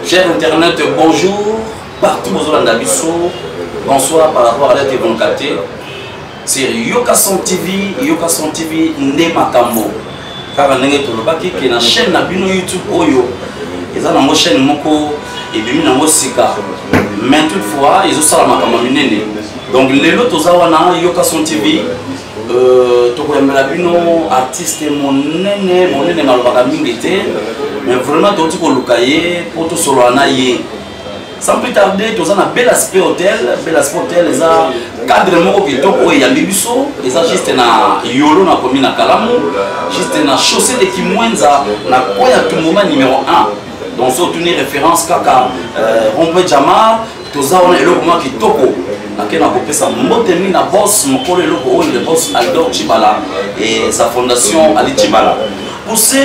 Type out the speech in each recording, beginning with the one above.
Cher Internet, bonjour. Partout aux Olandabiso, bonsoir par rapport à l'aide de Bonkaté. C'est Yokason TV, Yokason TV Ndemakambo. Car on est qui est la chaîne Nabino YouTube Oyo. Ils ont une chaîne Moko et bien une Sika. Mais toutefois, ils ont ça la Makamamine. Donc les autres Ozawana, Yokason TV. Tokoyambelabino artiste monene malobaka mingi te mais vraiment toti kolukaye pour to solana ye sans plus tarder toza na bel aspect hôtel eza cadre moko kitoko oyo yambi biso eza juste na yolo na komi na kalamu juste na chaussée de Kimwenza na koya Tumuma numéro 1 donc so tourner référence kaka Rompe Jamar toza wana eloko moko kitoko nakena kopesa mbotemi na boss mokolo eloko oyo le boss Aldor Chibala et sa fondation Ali Chibala poussé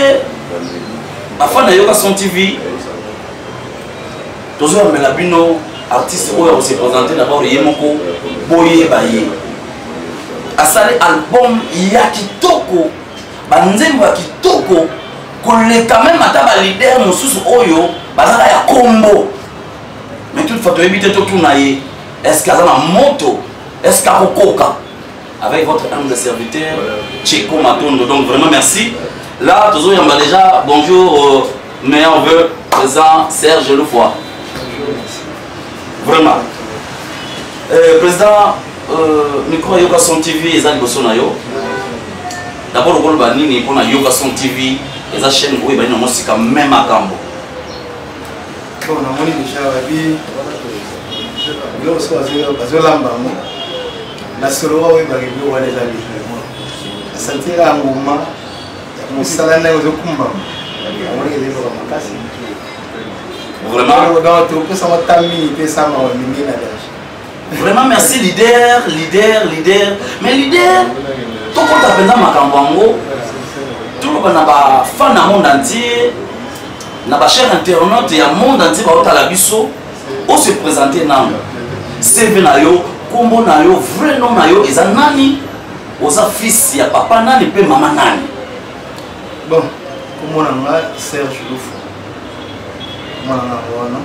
afin de Yokason TV tozo amela bino artiste oyo se présenter d'abord yemoko boye baye asali album ya kitoko banzembo ya kitoko koleka même ata ba leader mosusu oyo bazala ya kombo mais toutefois to éviter to tournaye. Est-ce qu'il y a une moto? Est-ce qu'il y a un coca? Avec votre âme de serviteur, Tcheko Matondo. Donc vraiment merci. Là, toujours, il y a déjà bonjour, meilleur vœu, président Serge Loufoy. Vraiment. Président, micro Yokason TV, ils ont dit d'abord, le Golbanini pour Yokason TV, ils ont chaîne où ils ont musique même à Cambo. Bon, on a déjà yo so azolamba mo na solo wa ba ke wana za bitlemo asantira ngoma musala na uzokumba amore ke lelo makasi vraiment dans tout ça matami pe sama wa mimina dash vraiment merci leader mais leader to ko ta penza makambo ngo tout le bana ba fan na monde entier na ba cher internaute ya monde entier ba otala biso o se présenter nan CV na yo, kombo na yo, vrai nom na yo, eza nani? Oza fils ya papa nani pe mama nani? Bon, kombo na nga Serge Loufoy. Mwana na wana.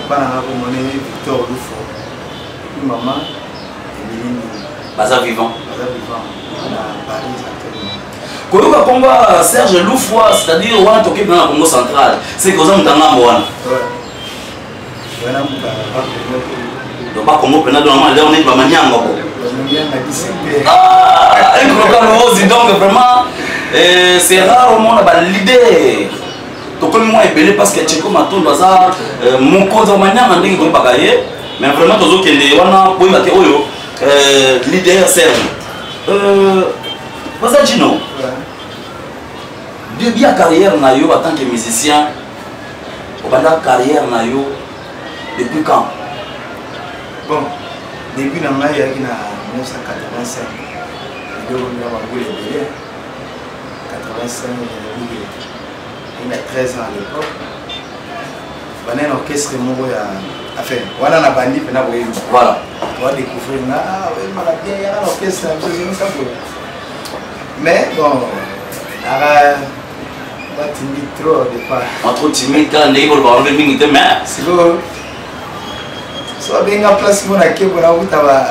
Papa na nga kombo ne Victor Loufoy. Puis maman Emeline. Baza vivant. Baza vivant. Na Paris actuellement. Koyoka kombo Serge Loufoy, c'est-à-dire wana toke na Congo central. C'est koza mutanga wana. Ouais. Donc pas comme on peut normalement on est pas maniango. Ah, un programme aussi donc vraiment c'est rare au monde ba leader. Donc comme moi belé parce que Tcheko Matondo ça mon code maniango ndenge ko bagaye mais vraiment tozo kende wana boy bate oyo leader Serge. Vas-y Gino. Depuis la carrière na yo en tant que musicien, au bas de la carrière na yo depuis quand? Bon, début dans il y a 1985. Il y a 85, il a 13 ans à l'époque. Il y a un orchestre enfin, voilà la bandi, voilà. On va découvrir, il y a un orchestre, mais bon, on va timide trop au départ. Trop timide quand on est pour parler de minutes, mais c'est bon. So bien en place mon akebo na utaba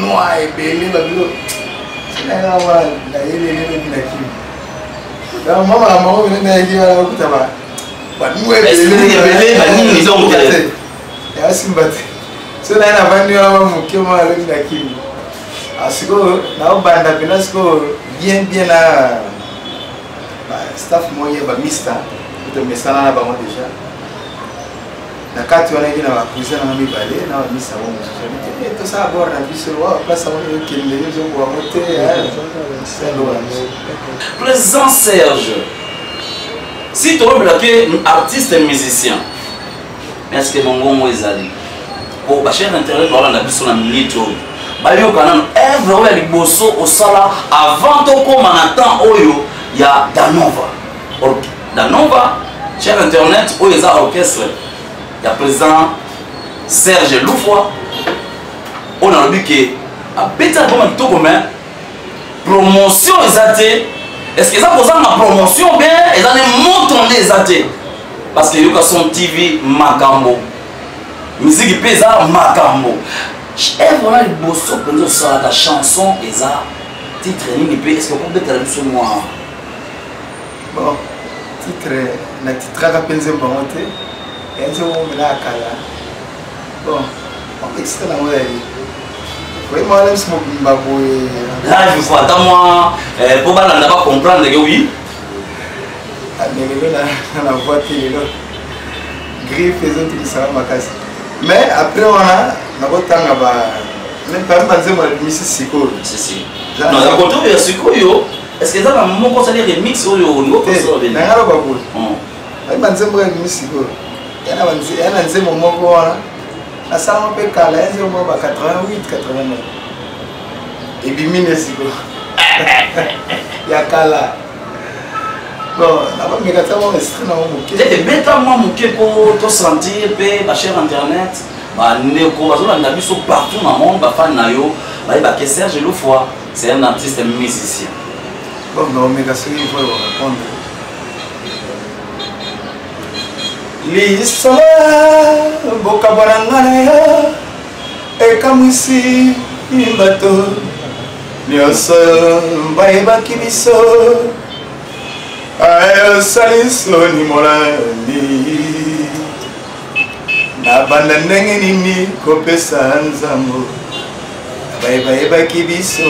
noa ebele babilo sina na wa na yele na kimi da mama na mama ne na yiki na utaba ba noa ebele ba nini ils ont fait ya simbate so na na bandi wa mukema na kimi asiko na banda pena siko bien na staff moye ba mister to mesana na ba mo déjà na kati wana ngina wakuza na mami balé na misa wangu sasa to ça bord na biso wa place wana kende zo kwa mote Président Serge, si tu veux bloquer un artiste et musicien, est-ce que mon gomo ezali pour ba cher internet wala na biso na minute bayo kana œuvre ya liboso au sala avant to koma na temps oyo ya Danova cher internet oyo eza orchestre il y a président Serge Loufoy. On a dit que à Pétain comme tout commun promotion exatée. Est-ce que ça pose ma promotion bien et ça ne montre les athées parce que yoka son TV makambo musique pesa makambo voilà le bosso penzo ça la chanson eza titre nini pe est-ce que on peut te sur moi bon titre na titre ka penzo bangote enzo mo na kala bon on extrait la moi oui moi là c'est mon baboy là il faut attendre moi pour balanda pas comprendre que oui la voiture griffe les autres qui savent ma casse mais après on a n'abotanga ba même pas penser moi misi siko si non la contour ya siko yo est-ce que ça va mon conseiller remix au yo ngo ko so bien ngalo ba ko ai banze mo misi siko yana nze mo moko wana na sama pe kala nze mo ba 88 89 et bimine siko ya kala bon, là-bas, mais quand on est très dans mon cœur. C'est bêta moi mon cœur pour te sentir, pe, ma chère internet, bah néo, parce qu'on a vu ça partout dans le monde, bah fan nayo, bah il va que Serge Loufoua, c'est un artiste musicien. Bon, non, mais quand il faut répondre. L'histoire, bokabarangana, et comme ici, un bateau, nyonso, mbaeba kibiso. Ayo salisoni molani na banda ndenge nini kopesa nzambo bayebaki biso.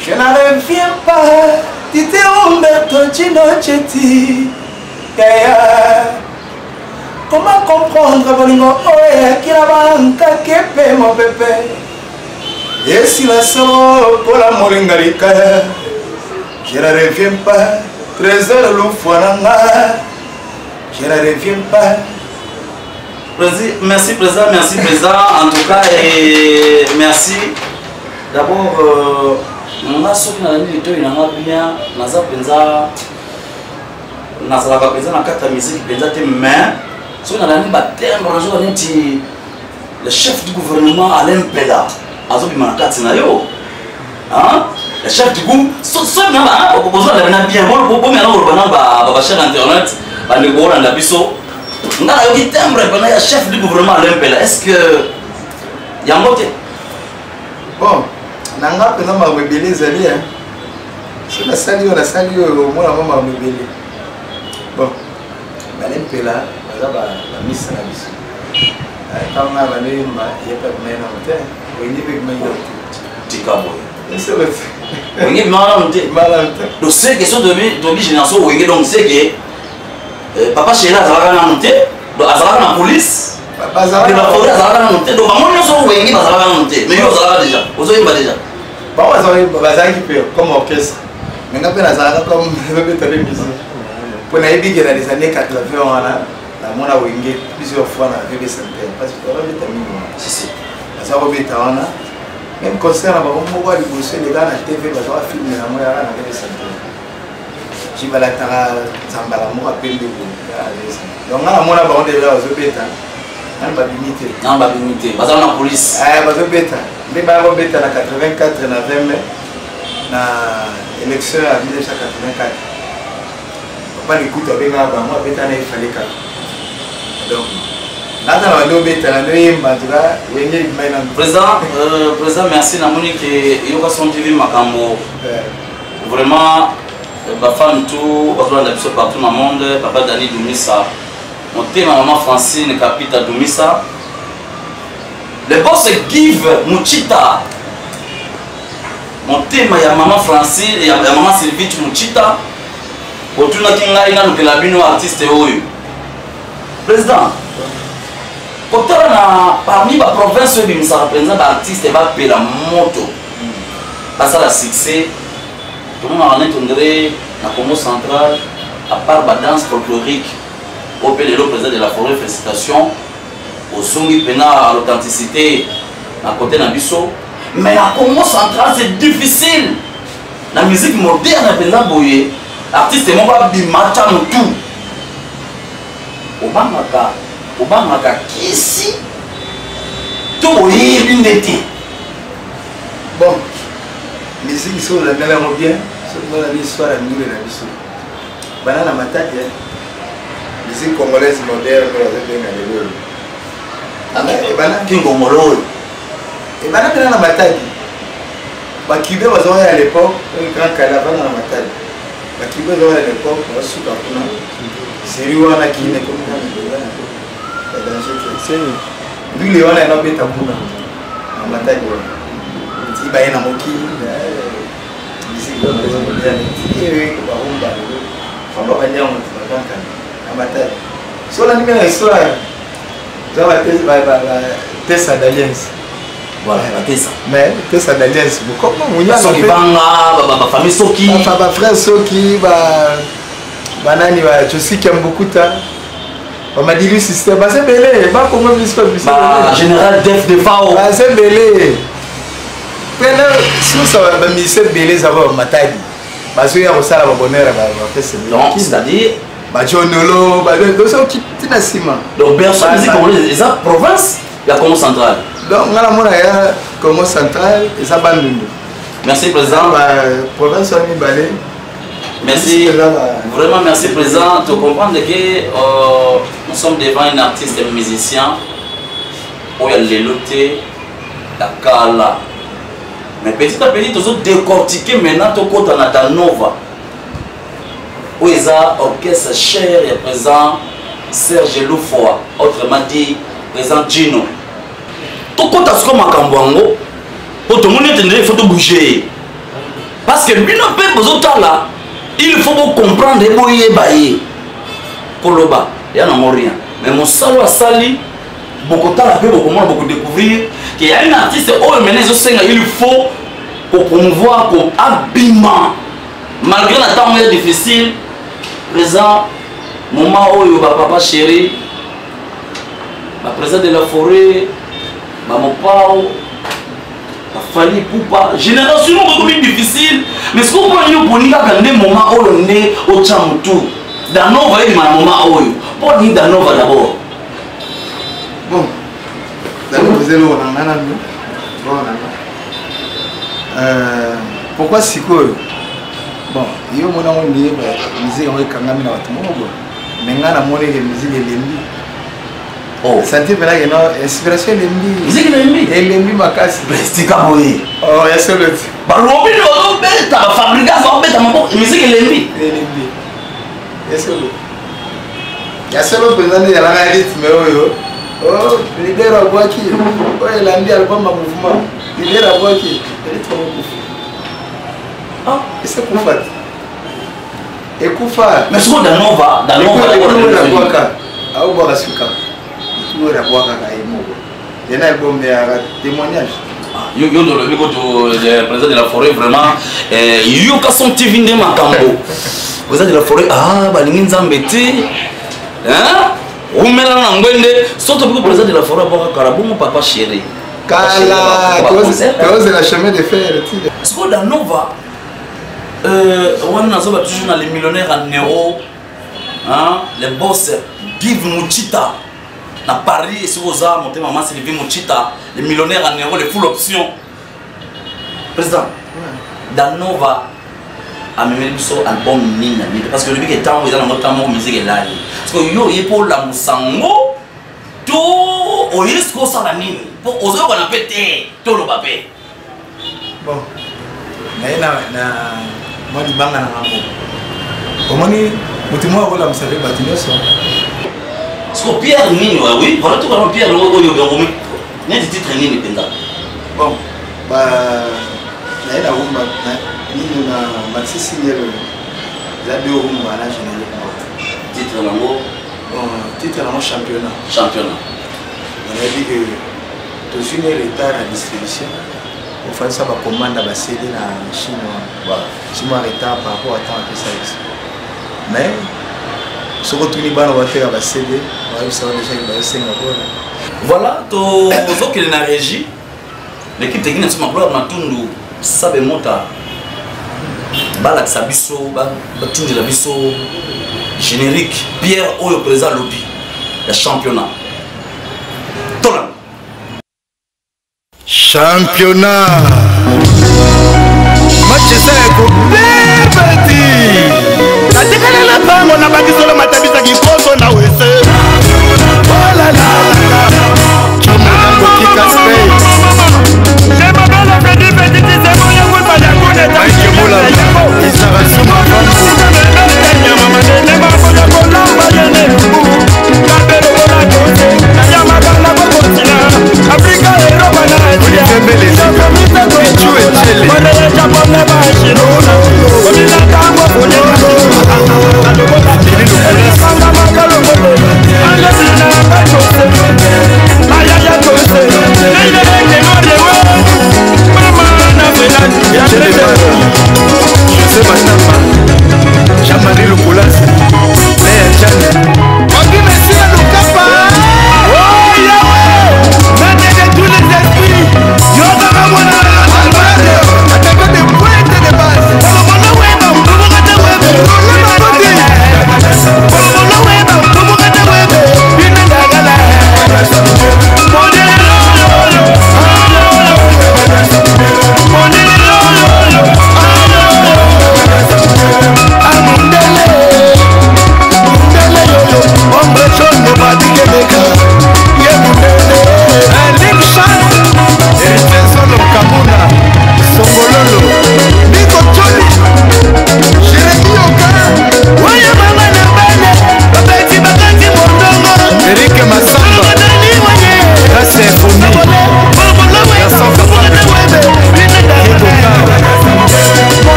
Je ne reviens pas, Tite Umberto Chinocchetti Yaya. Comment comprendre bolingo oya kirabanka kepe mon bébé. Yesi la soro pola molingarika. Je ne reviens pas, trésor Loufoua. Je ne reviens pas. Merci président, en tout cas, et merci. D'abord, on a sauté dans la nuit, il y a bien, on a penza, on a pas penza dans quatre musiques, penza tes mains. Si on a la nuit, on dit le chef du gouvernement Alain Peda, azo bi manaka tinayo, hein? Le chef du gouvernement, ça n'a pas besoin de bien bon pour me alors on va chercher internet, on le voit dans la biso. On a eu timbre pendant le chef du gouvernement Alain Peda. Est-ce que y a un mot? Bon, nanga pena ma rebelle zali hein. C'est la salle on a salué au moins la maman rebelle. Bon, Alain Peda, ça va la mise à la biso. Quand on a venu, il y a pas de main en terre. Oui, il y a pas de main en terre. Tikabo. C'est vrai. Oui, il y a mal en terre. Donc c'est question de génération. Oui, donc c'est que papa Sheila a travaillé en terre. Donc a travaillé en police. Papa Sheila a travaillé en terre. Donc maman nous sommes oui, il va travailler en terre. Mais il va travailler déjà. Vous avez pas déjà. Bon, on va travailler comme orchestre. Mais on a fait la comme télévision. Pour les big dans les années 80, on a mon a wingé plusieurs fois dans la vie santé parce que on a vu tammi si ça va bien tawana même concert on va les bosser les gars na TV va voir film na moi na vie santé qui va la tara zambala mo appelle de donc on a mon a ba on déjà zo beta on va limiter parce qu'on a police va zo beta mais ba ba beta na 84 na 20 mai na élection à 1984 pas l'écoute avec moi beta na il fallait que donc, président, merci Namoni que Yoka Son TV Makambo. Vraiment, ma femme tout, partout dans le monde, papa Dani Doumissa, mon thème maman Francine Capita Doumissa. Le boss Give Mouchita. Mon thème ya maman Francine et maman Sylvie Mouchita. Pour tout le monde qui a un artiste. Président, parmi les provinces où il y a artiste et la moto, parce que le succès, tout le monde a entendu la Congo centrale, à part la danse folklorique, au président de la forêt, félicitations, au Zongi Pena, à l'authenticité, à côté de Nabiso. Mais la Congo centrale, c'est difficile. La musique moderne, l'artiste est pas bimacha tout. Obamaka kisi to oyebi ndeti bon musique sur la mela bien sur la histoire à nous la biso banana matadi musique congolaise moderne bazobenga lelo kingomololo ebana pena na matadi bakibe bazoya à l'époque grand caravane na matadi bakibe bazoya à l'époque basuka kuna série wana kine comme ndule wana yanabeta kuna na matadi wana ti bayena mokili musique congolaise moderne bahumba famba banyango bakanka na matadi so la nimena histoire Tessa d'Alliance. Voilà, Tessa. Mais Tessa d'Alliance, comment on y a Soki Banga, famille Soki. Ma frère Soki, banani wa Josi Kiambukuta. On m'a dit le système, c'est belé, pas comment il se fait. Général Def de Fao. C'est belé. Pena si ça va ministère belé ça va matadi. Parce qu'il y a aussi la bonheur va faire donc c'est-à-dire Bajonolo, donc qui tina sima. Donc berceau musique congolaise, c'est ça province, il y a Congo central. Donc ngala mona ya Congo central et ça bandundu. Merci président. Province Ami Balé. Merci. Vraiment merci président. Tu comprends que nous sommes devant un artiste et un musicien. Où il y a les lotés, la Kala. Mais petit à petit, nous avons décortiqué maintenant tout côté en Atanova. Où il y a orchestre cher et présent Serge Loufoa, autrement dit présent Gino. Tout côté à ce qu'on m'a camboango, pour tout le monde entendre, il faut tout bouger. Parce que lui n'a pas besoin de là. Il faut comprendre et boyer bailler. Pour le bas, il y a rien. Mais mon salaud a sali, beaucoup de temps, beaucoup découvrir qu'il y a un artiste il faut pour promouvoir comme habillement. Malgré la temps difficile, présent, moment où papa chéri, ma président de la forêt, mon père, ma famille, poupa, génération beaucoup plus difficile, mais ce qu'on peut dire pour nous, quand des moments où on est au Tchamutou, dans nos voyages, il y a un moment où pour dire dans nos voyages d'abord. Bon, vous êtes là, pourquoi si cool? Bon, il y a un moment où il y a une musique qui est quand même mais on a monné la musique de l'Embi. Oh, santé là il y a inspiration l'Embi. Musique de l'Embi. Et l'Embi ma casse. C'est caboyé. Oh, il y a seul autre. Bah l'Embi le bête, la fabrication bête, ma musique de l'Embi. L'Embi. Il y a seul autre. Il y a seul autre président de la rythme oh, leader à Boaki. Oh, il a mis album à mouvement. Leader à Boaki. Il est trop beau. Ah, et c'est Koufat. Et Koufat. Mais ce qu'on a Nova, dans Nova, la Boaka. Ah, on va la suka. Tout la Boaka est mort. Il y a un album de témoignage. Yo dans le micro du président de la forêt vraiment yo ka son TV ndé makambo. Président de la forêt balingi nzambete. Hein? Umela na ngwende surtout le président de la forêt Boaka Karabongo papa chéri. Kala, cause la chemin de fer. Ce qu'on a Nova on a toujours dans les millionnaires en euros, hein, les boss Give Muchita à Paris et sur Oza, mon maman c'est Give Muchita, les millionnaires en euros, les full options. Président, dans Nova, à même un album Nina, parce que le but est temps où ils ont notre amour musique est là. Parce que yo est pour la Moussango, tout au risque au salamine, pour oser qu'on a pété tout le papier. Bon, moi je banga na ngamo komoni mutima wa kola msabe batinyoso sko Pierre nini oui voilà tout comme Pierre oyo bongo ni titre nini penda bon ba na ina umba nini na maxisi yelo za bio umba na général titre nango bon titre nango championnat on a dit que tu suis retard à distribution. On fait ça par commande à CD dans Chine. Voilà. Si moi retard par rapport à temps que ça existe. Mais ce que tu dis on va faire à CD, on va savoir déjà que Singapour. Voilà, to zo que na régie. L'équipe technique sur ma gloire Matundu sabe mota. Balak Sabiso, Batundu la biso générique Pierre Oyo présent lobby. Le championnat. Tolan. Championnat. Match ça est complet, petit. La décalé là-bas. Nango na bakisolo matabisa kikoso na wese. Oh la la la. Chomonango kikaspe. Je m'appelle Freddy Petit, c'est mon yamou pas d'akone. Mike Moula, Isara Souma Fambo. Nyama nene mamoya kolamba yene lubu. Kabelo wona kote, na nyama kala bokotina. Afrika Europa na Asia. Olivembele zika, Pichu Echele. Mone ya Japon na Bashirona. Omina tango kwenye na. Adili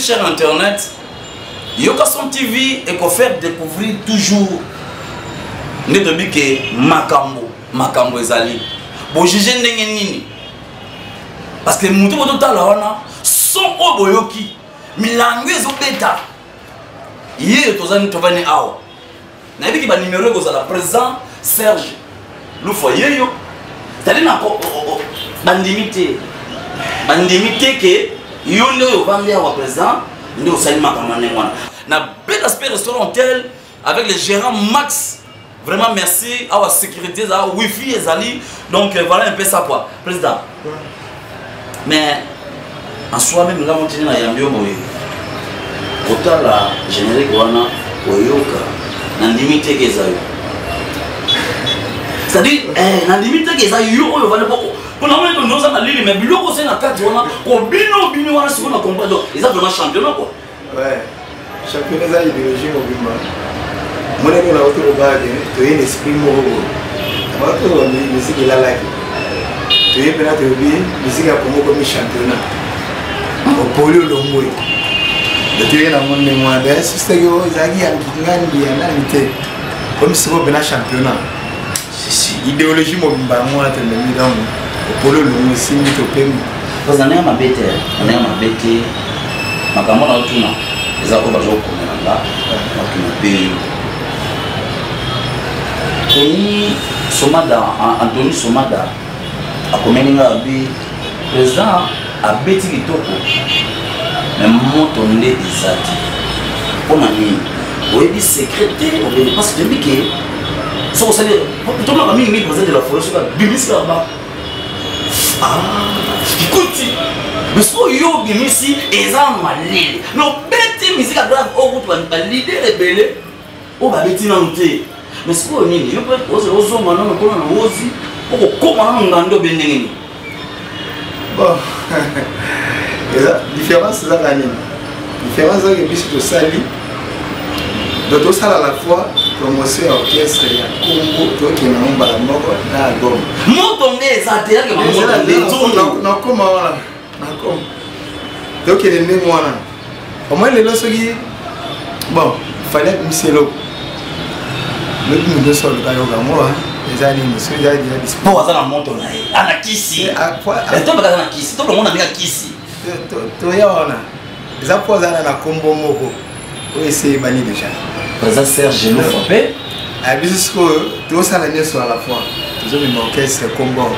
cher internet, Yoka Son TV est qu'on fait découvrir toujours ne te dis que Makambo ezali. Bon juger ndenge nini. Parce que mutu boto tala wana son oboyoki milangu ezobeta. Hier tozani tovani awa. Na yebi ki ba numéro ko la président Serge Loufoye yo. Tali na ko bandimité. Bandimité que yo ndo vandi awa président ndo osali makambo wana. Na bel aspect restaurant hôtel avec le gérant Max. Vraiment merci à la sécurité, à la wifi et Zali. Donc voilà un peu ça quoi. Président. Mais en soi même, nous avons tenu à Yambio Moïse. Autant la générique Wana, Oyoka, n'a limité que ça. C'est-à-dire, n'a limité que ça, yo, on va le voir. Pour nous mettre nos ans à l'île, mais Bilo, c'est la carte, on a, au bino, on a ce qu'on a compris. Donc, ils ont vraiment championnat quoi. Ouais, championnat, il est régime au bino. Moi, je suis un esprit moro. Je suis une musique de la lac. Je suis une musique comme championnat. Au polio longo. Je suis un monde de moi. Je suis comme si je suis championnat. Idéologie, je suis au polio longo. Si je suis vous en avez ma bête. On a ma bête. Ma camarade a tout. Les arbres vont comme là. Anthony Somada a commis un président a bêti kitoko mais moto nde ezati on a mis oui secrétaire on parce que que so ça tout le monde a mis président de la forêt sur bimis là-bas écoute mais ce yo bimisi ezan malile non bêti musique grave au route va leader rebelle on va bêti na monter. Mais ce qu'on dit, je peux être aux hommes, on a bon, la différence c'est la ligne. La différence c'est que puisque tu salis, d'autres salles à la fois, promotion orchestre, il y a Congo, toi qui n'as pas la mort, là, l'album. Mon tombé, ça t'est là que mon non, comment voilà, non, donc il est né moi là. Au moins les lois bon, il fallait que monsieur l'eau. Le monde de sol d'ailleurs moi les années monsieur il y a des pour ça dans mon ton là ana kisi et toi baka na kisi tout le monde a mis kisi to ya ona les apôtres na na kombo moko o essayer bani déjà président Serge Loufoye a bisco to ça la nièce à la fois toujours une orchestre kombo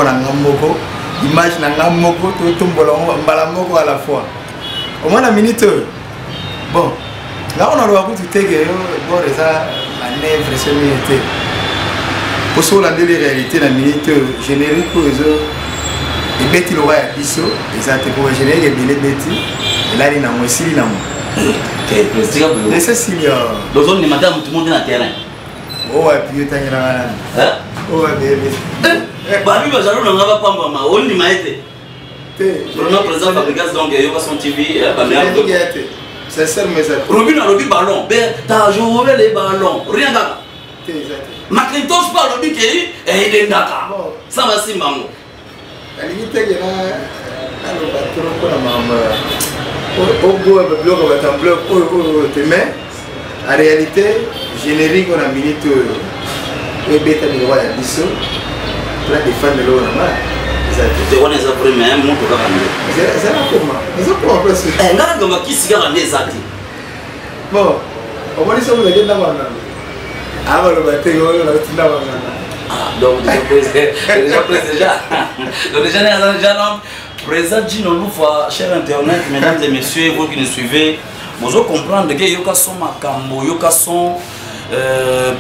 na ngamoko image na ngamoko to tombola mbala moko à la fois au moins la minute bon là on a le droit tout tege bon ça impressionné pour cela les réalités la minute générique pour les bêtis le roi à biso les attaques pour générique et les bêtis là il n'a moins si il a moins c'est ça dans zone de madame tout le monde est dans terrain oh ouais puis tu as là oh ouais bébé bah lui j'allais on va pas maman on dit maître on a présent Fabrigas donc Yoka Son TV bah merde c'est ça le message. Robin a le ballon, t'as joué les ballons, rien d'accord. Macintosh parle le but et il est d'accord. Ça va si maman. La limite il y a le bateau pour la maman. Au bout de bloc on va bloc mais en réalité générique on a minute et bêta de roi à biso plein de fans de l'eau là-bas. Tu vois les après mais mon tout c'est là comment ils ont comment parce que là comme qui s'y a des actes bon on va dire ça vous avez là bas ah bah le bateau on a tout là bas donc déjà non président Gino Loufoye cher internet mesdames et messieurs vous qui nous suivez vous allez comprendre que Yoka Son Makambo Yoka Son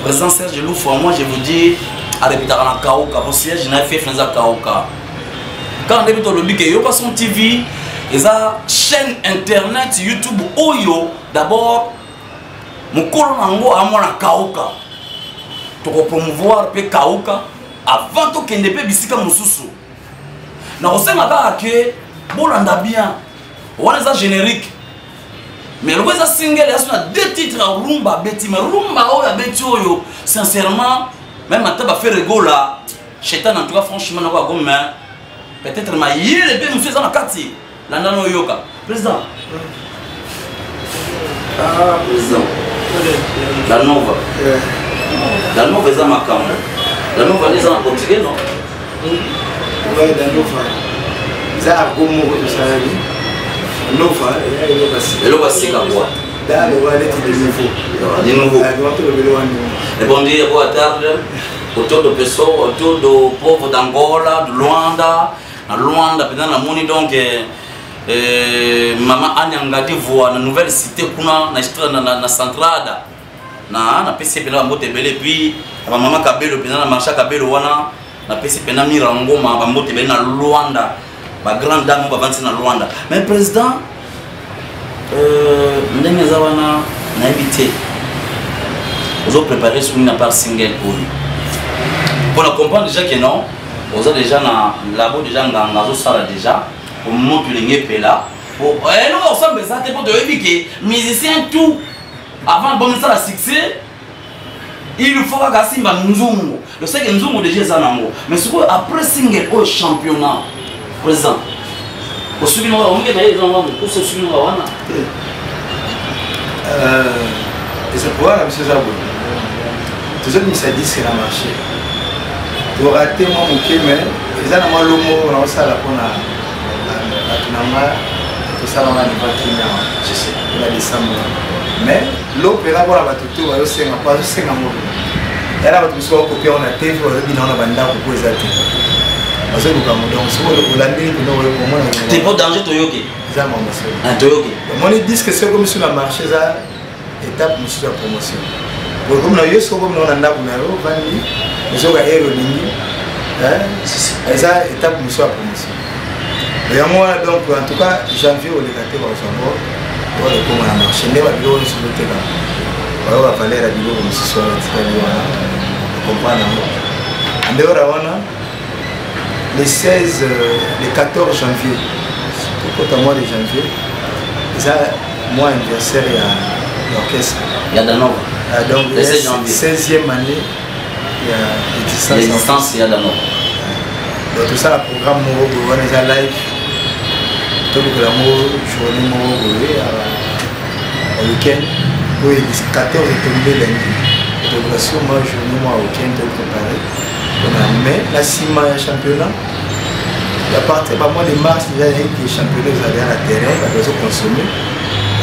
président Serge Loufoye moi je vous dis à répéter à la Kaoka pour siège je n'ai fait Frenza Kaoka. Quand on débute le but que Yoka Son TV et sa chaîne internet YouTube Oyo d'abord mon colonango à moi la Kaoka pour promouvoir pe Kaoka avant que ne peut bisika mususu na osema ba que bolanda bien on a ça générique mais le ça single il y a deux titres rumba beti mais rumba oya beti oyo sincèrement même à taba faire rigolo là Chetan en tout cas franchement na quoi comme peut-être ma yele pe monsieur ça na kati landano yoka président Ah, président. La Nova. La Nova est à ma cam. La Nova est en portugais, non? Oui, la Nova. Ça a comme mot de ça. Nova, elle va se quoi? Là, on va aller de nouveau. Et bon dia, boa tarde. Autour de pessoas, autour do povo d'Angola, de Luanda. Na Luanda, pendant la moni donc Maman Anyangadi voit na nouvelle cité kuna na centrada. Na PC pena mbote belé puis maman Kabelo pena na marché Kabelo wana na PC pena mirango ma mbote belé na Luanda. Ba grande dame ba vanti na Luanda. Mais président ndenge zawana na éviter. Vous avez préparé sur une part single pour la comprendre déjà que non, vous avez déjà na labo déjà ngazo sala déjà pour montrer les là. Pour non, on s'en besoin pour te dire que musicien tout avant de bonner ça la succès, il faut que Simba Nzungu. Je sais que Nzungu déjà ça nango, mais ce que après single au championnat présent. Au suivant on est d'ailleurs dans le course suivant wana. Et c'est pour la monsieur Zabou. Tout ça ça dit c'est la marché. Pour rater moi mon mais ils ont moi l'homo on ça la pour na tout ça on a des vacances je sais il a décembre mais l'opéra pour la batutu va aussi pas aussi na mo era batu so ko pia on a TV on a bina on a banda ko ko ezati parce que comme donc so le hollandais que nous au moins t'es pas danger toyoki ça mon monsieur un toyoki mon dit que c'est comme sur la marché ça étape monsieur la promotion pour comme na yeso comme on a na ko vandi monsieur ga hero ningi ça étape monsieur la promotion. Et moi, donc, en tout cas, janvier, on est gâté au Sambo. On est comme à marcher. On est à bureau sur le terrain. On va aller à bureau comme si ce soit on comprend. En dehors, on a le 16, le 14 janvier. Tout le mois de janvier. Ça, moi, anniversaire, il y a l'orchestre. Il y a Danova. Donc, le 16e année, il y a l'existence, il y a Danova. Donc, tout ça, le programme, on est déjà live. Tout le journée au week-end. Oui, 14 est tombé lundi. Donc, la journée au week-end, tout préparé. Mais la cima championnat, à partir du mois de mars, il y a des championnats qui allaient à la terrain, qui allaient consommer.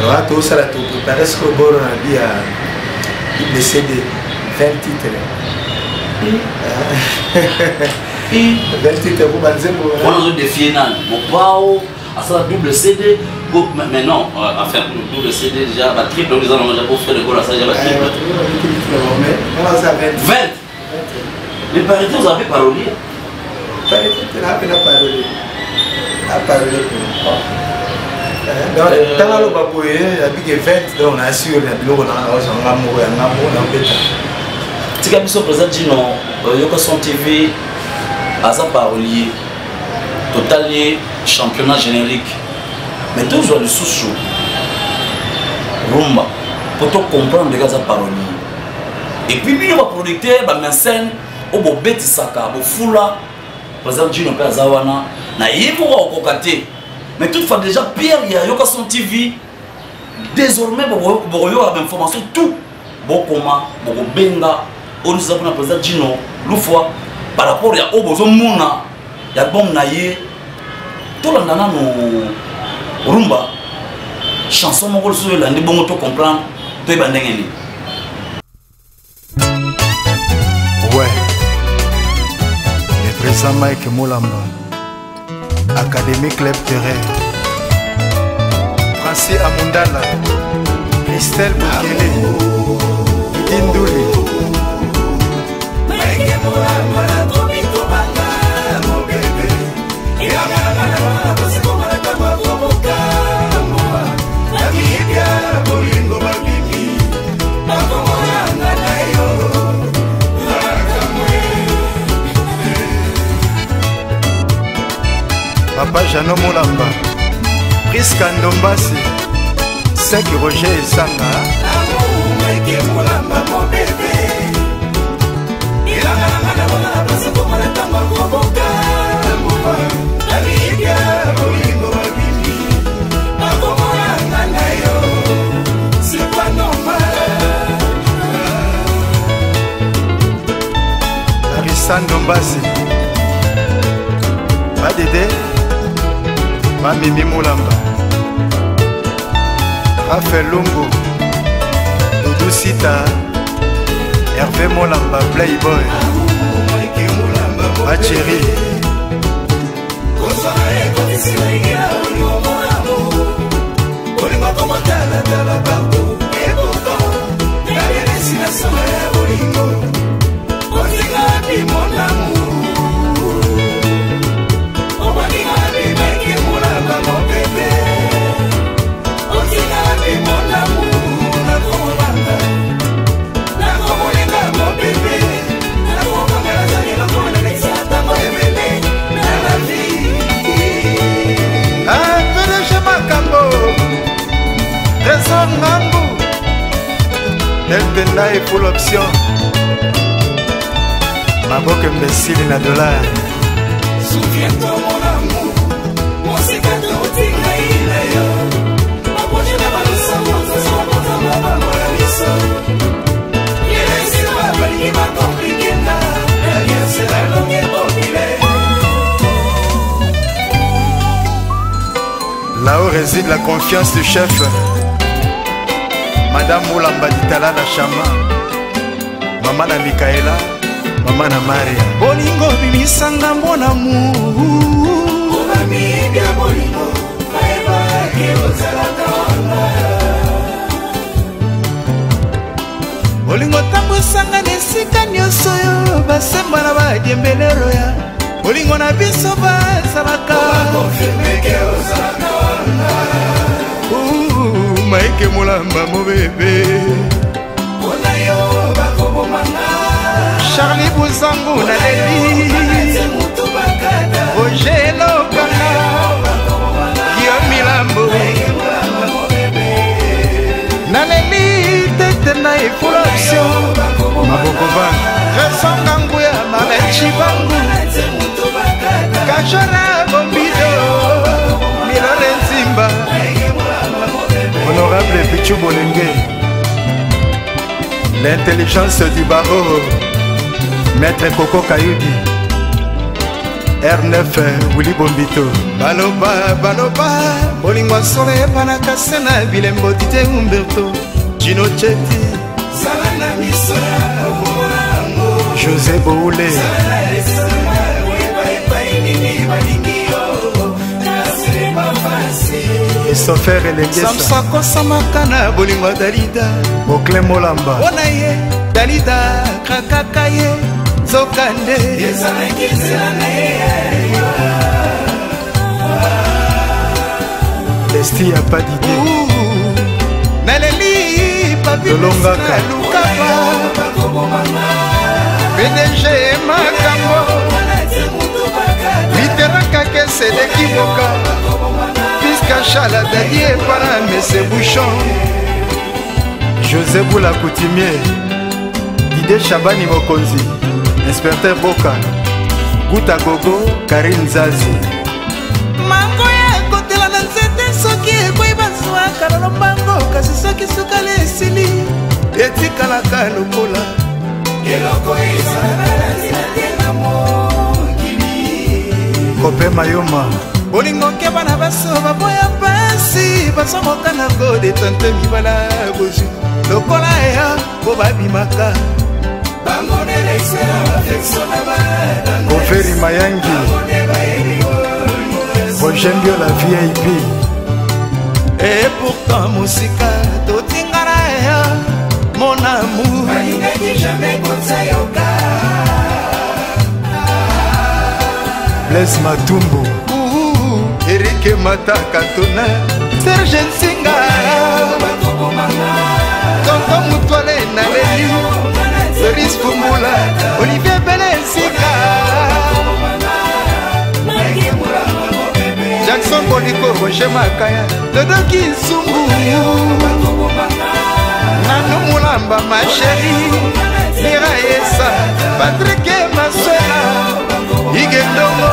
Alors, tout ça, tout préparé. Ce que bon, on a dit à le CD, 20 titres. 20 titres pour Banzé. On a défié mon pao. À ça double CD, mais non, enfin double CD déjà, la triple, nous allons pour faire le goal à ça, déjà la triple. 20. Les parités, vous avez parolé. Parité, tu n'as pas parolé. Tu as parolé pour moi. Dans le baboué, il y a 20, donc on assure la bureau, on a un amour, on a un bêta. Si vous avez présent Gino, Yokoson TV, à ça parolier. Total championnat générique, mais toujours le sous-chou. Rumba, pour te comprendre les gars à parole. Et puis, il y a un producteur, il y a scène, il y a un bête saka, il y a foula, par exemple, Gino Zawana, il y a un kokate. Mais toutefois, déjà, Pierre, il y a Yokoson TV, désormais, il y a l'information, tout. Bokoma, Benga, on nous a présenté Gino, l'oufwa, par rapport à Obozo Mouna. Il y a bon naïe tout le monde no rumba chanson mongol sur la ni bon to comprendre to y bandengeni ouais le président Mike Molamba Académie Club Terrain Francis Amundala Christelle Bukele Indouli Mike Molamba la Tobito Banga Papa Jano Molamba Prisca Ndombasi Sek Roger Esanga Molamba mon bébé il a la place pour la tamba la Sando Mbasi Badede Mamimi Moulamba Raphaël Lungu Doudou Sita Hervé Moulamba Playboy Acheri Eltena est pour l'option Mabok imbécile na dollar. Souviens-toi mon amour, mon cicatrice au tigre il est yo. Ma poche n'a pas le sang, ça soit pour ta maman dans la mission. Il est ici dans la pelle qui m'a compliqué là. Derrière c'est la longue et populaire. Là-haut réside la confiance du chef. Madame Moulamba Ditala la Chama, Maman na Mikaela, Maman na Maria. Bolingo bimisanga mon amour. Omami bien bolingo, maeba ke ozalaka wana. Bolingo tambosanga nesika nyonso yo, basemba na badiembelero ya. Bolingo na biso bazalaka. Confirme ke ozalaka wana. Maike Moulamba mo bébé Onayo bakobo manga Charlie Bouzango na Levi Ogelo Kanga Guillaume Milambo na Levi tete na efuloption Maboko Bang Resanga Nguya Malechi Bangu Kajora Bombido Milore Nzimba Honorable Pichou Bolenge, l'intelligence du barreau, Maître Coco Kayoudi, R9 Willy Bombito. Baloba, Baloba, Bolingwa Sole, Panakasena, Bilembo Tite Umberto, Gino Chetti, Salana Misora, José Boulé, et son frère Elengesa Samsako Samakana Bolingwa Dalida Bokle Molamba Onaye Dalida Krakakaye Zokande Lesti a pas d'idée Naleli Papi Lolongaka Lukapa PDG Makambo Viteraka Kese de Kiboka Chala Dadie para Messe Bouchon José Boula Coutumier Dide Chabani Mokonzi Inspecteur Boka Gouta Gogo Karine Zazi Mango ya kotela na nzete soki ekoyi bazwa kala lombango kasi soki sukala esili etikalaka lokola eloko ezala na nzela te na mokili Kope Mayoma bolingo ke bana baso baboya pasi basomoka na kodetante mibala bozwi lokola ya po babimaka Oferi Mayangi Roger la VIP. Et pourtant Moussika totingana ya mon amour balingaki jamais konsa yoka Blaise Matumbo Eric Mataka Tona Serge Nsinga Tonton Moutouale Naleli Doris Fumula Olivier Belensika Jackson Boliko Roger Makaya Dodo Kinsungu Nano Moulamba ma chérie Mira Yesa Patrick Maswela Igendongo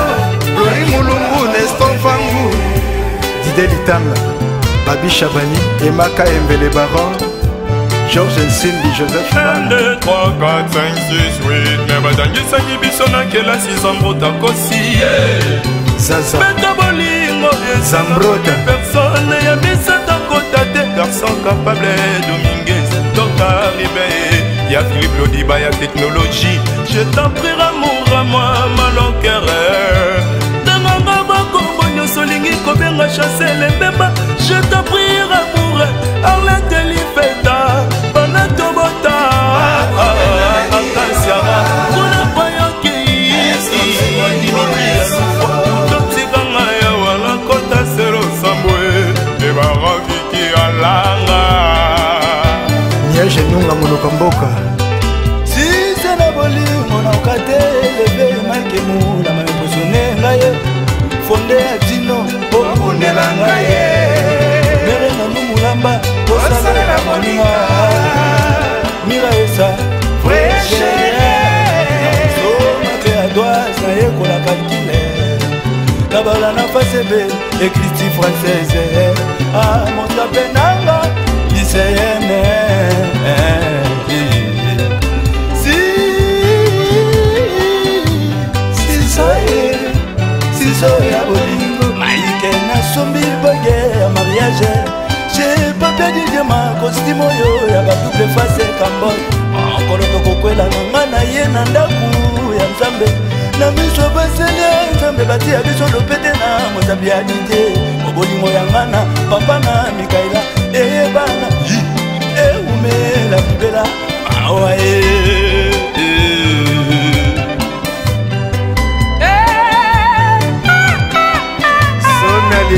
Flori Moulumbu Neston Fangu Didé Litanga Babi Chabani Emaka Mbele Baron Georges Nsimbi Joseph 1, 2, 3, 4, 5, 6, 8, me badangisaki biso na kelasi zambrota kosi beto bolingo ezambrota personne ya misata kota te garçon capable Dominguez Dr. Ribe ya Philippe Lodiba ya technologie je t'en prie amour à moi malocœur tanganga bakombo nyonso lingi kobenga chasser les mbemba je t'en prie amour Arlette Lifeta Banato Bota Akasiara kuna payoki Dimitri Totikanga ya wala kota sero sambwe Ebara Viki Alanga Niaje nunga monokamboka si c'est la bolingo na okate leve maike mula maposone ngaye fonde atino obundela ngaye mere na numulamba osalela moninga mira esa freche so mate adoise na yekola kalkile kabala na fasebe écriti française ah montape nanga lycéenne ya bolingo maike na sombi boye ya mariage j'ai pas perdu diamant costume oyo ya ba double face Cambodge encore tokokwela nanga na ye na ndaku ya nzambe na miso basele nzambe batia biso lopete na mozabi ya didie bolingo ya ngana papa na Mikaela eyebana eumela libela awaye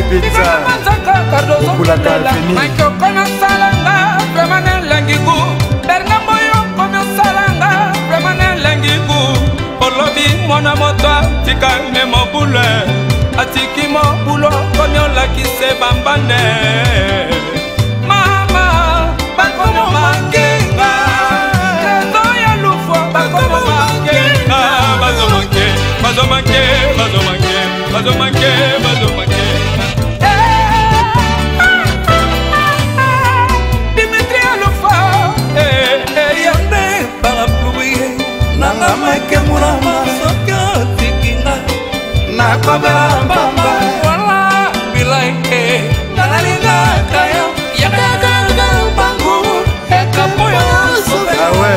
pizza ukula kalfini Maiko kono salanga Fremane lengigu Berna boyo kono salanga Fremane lengigu Olobi mwana moto Tika nemo bule Atiki mo bulo Komyo laki se bambane Mama Bakomo mangenga Kredo ya lufo Bakomo mangenga Bazo manke Bazo manke Bazo manke Bazo manke Bazo manke Maike murama soka tikinga nakobela mbamba wala bilaike nanalinga kaya yakagaga bangu ekapoyo awe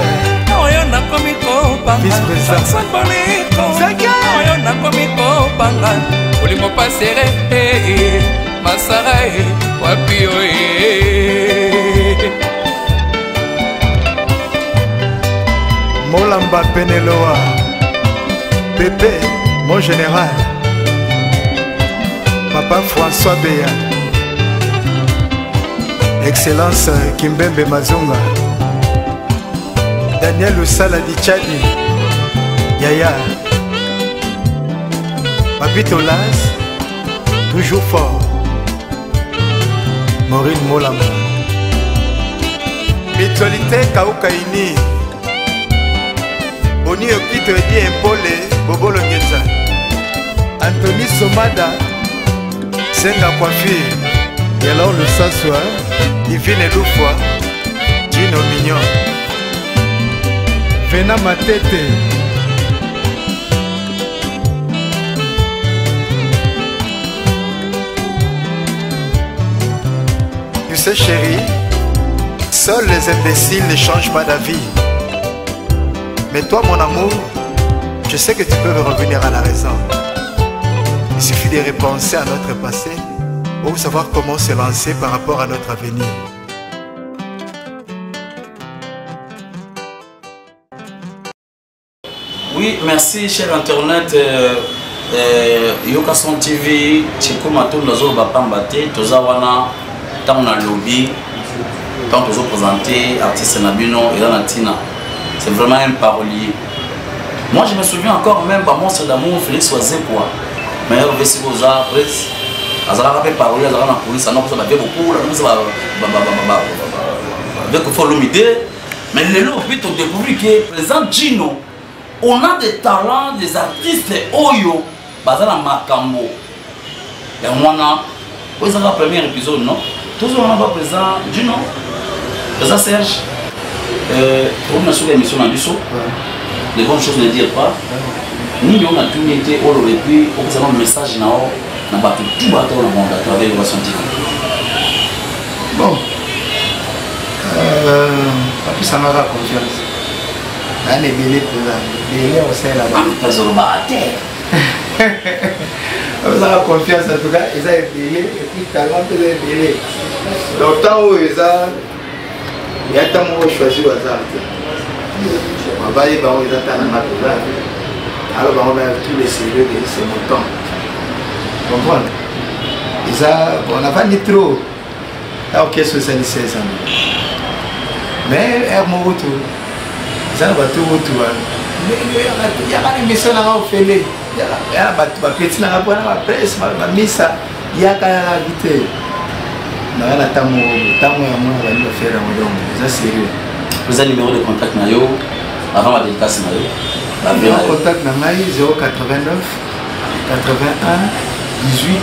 oyo nakomiko vice président sanbaniko oyo nakomiko banga olingo pasere masara wapio Molamba Peneloa Pépé, mon général Papa François Béa Excellence Kimbembe Mazunga Daniel Usala Dichadi Yaya Papito Las toujours fort Maureen Molamba Mutualité Kaukaini Boni Okito Edi Impole Bobolo Ngenza Anthony Somada Senga Coiffure Et alors le Sassoi Yvine Loufwa Gino Mignon Vena Matete Tu sais chérie, seuls les imbéciles ne changent pas d'avis. Mais toi, mon amour, je sais que tu peux revenir à la raison. Il suffit de repenser à notre passé pour savoir comment se lancer par rapport à notre avenir. Oui, merci cher Internet. Yokason TV, Tiko Matou, nous avons Bapambate, Tozawana, tant on a lobby, tant on a présenté, artiste Nabino et Lanatina. C'est vraiment un parolier. Moi je me souviens encore même par Monstre d'amour, Félix Oazekwa. Meilleur Vessi Goza, Prince. Azara rappelé parolier, Azara na police, ça n'a pas fait beaucoup, avec il faut l'humidé. Mais les lots, vite on découvre que présent Gino, on a des talents, des artistes Oyo, Bazala Makambo. Et on a, vous avez le premier épisode, non? Tous on a pas présent Gino, présent Serge. On a sur l'émission à Bissot. les bonnes choses ne dire pas. Ni on a tout été, on aurait pu, on peut un message là-haut, on a battu tout bateau dans le monde à travers le scientifique. Bon. Papi Samara confiance. Là, les bélés présents. Les bélés au sein là-bas. Pas sur le bâtiment. Papi Samara confiance en tout cas. Ils ont les bélés et puis tellement de les bélés. Donc, tant où ils ont. Il y a tant où choisir au hasard. On va aller dans les attentes à la alors on va tous les sérieux de ce montant. Vous comprenez? On n'a pas dit trop. Là, ok, 76 ans. Mais, il y a mon retour. Ils ont battu au retour. Il y a une émission à faire. Il y a un petit à la presse, ma missa. Il y a un invité. Il y a un temps où on va faire un c'est sérieux. Vous avez un numéro de contact avant la dédicace. Le contact Nangaï 089 81 18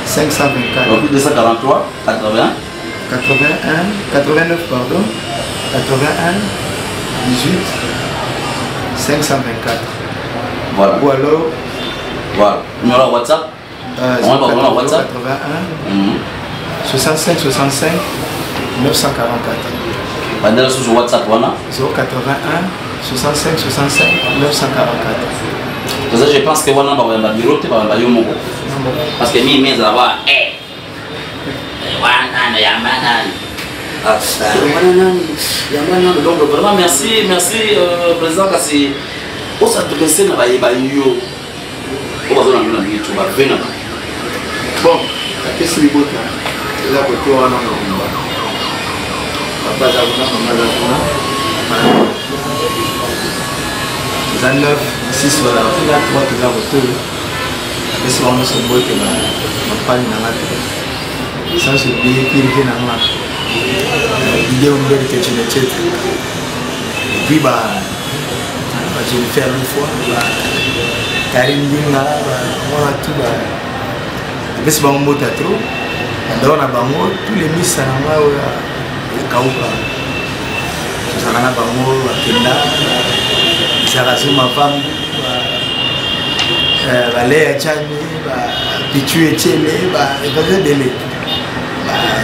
524. Donc 243 80 89 pardon 81 18 524. Voilà. Ou alors voilà. Numéro WhatsApp. On va voir WhatsApp. 81 65 65 944. Pendant sur WhatsApp voilà. 081 65 65 944. Pour ça je pense que voilà on va bureau te va yo moko. Parce que mi mais là donc vraiment merci président Kassi. On s'adresse na ba yo. On va dans la vie tu vas venir. Bon, qu'est-ce que c'est beau là? Là côté on a papa za kuna 9 6 voilà, il y a 3 qui ont voté. Et si on se voit que on parle dans la sans se oublier qu'il y a dans la idée où il y a une tête. Et puis je vais faire une fois Karim Dinga on a tout mais si on monte trop on a tous les miss à la kauka ça na bango akenda Zarazu Mapam, Valéa Tchani, Pichu Etienne, il va faire délai.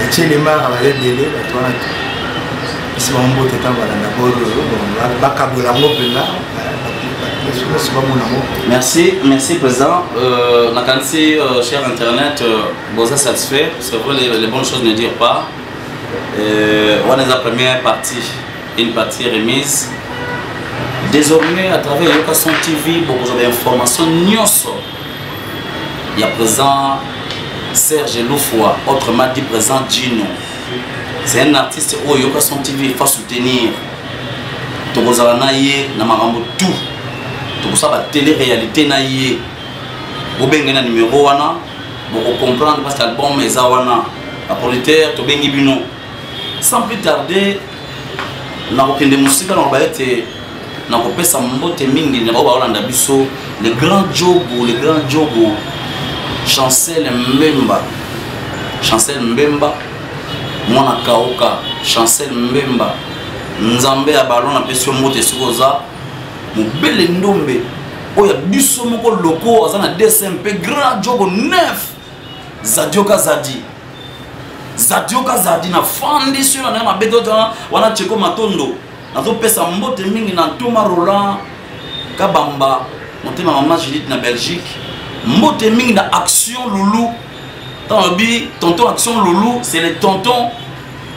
Etienne Mar va faire délai, si on boit temps merci président. Cher internet, vous êtes satisfait. C'est vrai, les bonnes choses ne dirent pas. On est la première partie, une partie remise. Désormais, à travers Yokason TV, beaucoup d'informations. Il y a présent Serge Loufoua, autrement dit présent Gino. C'est un artiste où Yokason TV il faut soutenir. Tout le monde a tout. Tout la télé-réalité. Vous avez un numéro, vous comprendre parce que l'album est la politaire, tout bien bino. Sans plus tarder, nous avons des musiques na kopesa mbote mingi na ba Holanda biso le grand jogo Chancel Mbemba mwana kauka Chancel Mbemba nzambe ya balon na peso mbote sikoza mobele ndombe oya biso moko loko azana DSMP grand jogo 9 Zadioka Zadi na fandi sur na mabedo wana cheko matondo nazo pesa mbote mingi na Thomas Roland Kabamba motema maman Judith na Belgique mbote mingi na Action Loulou tonton Action Loulou c'est le tonton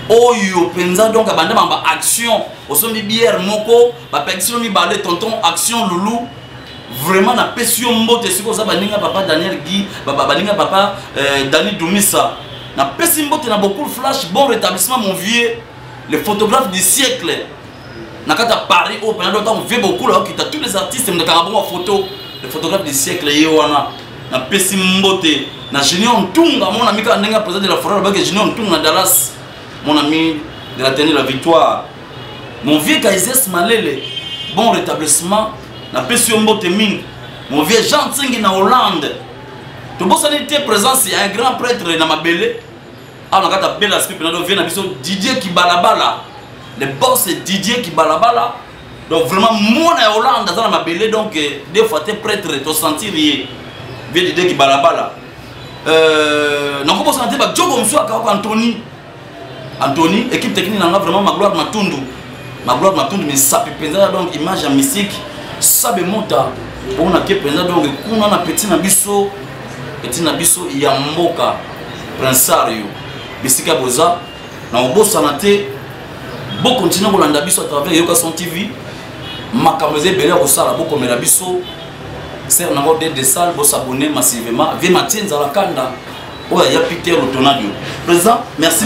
oyo penza donc abanda mamba Action osombi bière moko ba pection mi balé tonton Action Loulou vraiment na pesio mbote siko za baninga papa Daniel Guy baninga papa Dani Doumissa na pesi mbote na beaucoup flash bon rétablissement mon vieux le photographe du siècle. Nakata Paris au pendant longtemps on vient beaucoup là qui t'a tous les artistes de carabon en photo le photographe du siècle yewana na pesi mbote na Junior Ntunga mon ami ka nenga président de la forêt là-bas Junior Ntunga Dallas mon ami de la tenir la victoire mon vieux Kaizes Malele bon rétablissement na pesi mbote ming mon vieux Jean Tsingi na Hollande tout bon ça était présent c'est un grand prêtre na Mabele ah nakata bela speak na do vient na biso Didier Kibalabala. Le boss c'est Didier Kibalabala. Donc vraiment, moi en Hollande, dans ma belle, donc des fois t'es prêtre, tu sentir vieux d'idée qui balabala. Non, comment sentir bah Diogo Mswa Anthony. Anthony, équipe technique n'a vraiment ma gloire Matundu. Ma gloire Matundu, mais ça peut penser donc image mystique. Ça be monta. On a que penser donc qu'on a petit nabiso, il y a Mboka, Prinsario, Bissika Boza, na obo sanate. Bon continuer à l'anda biso à travers Yokason TV. Ma caméra belé au sala beaucoup mais la biso. C'est un ordre de salle pour s'abonner massivement. Ve matin dans la kanda. Ouais, il y a Peter le Tonado. Président, merci.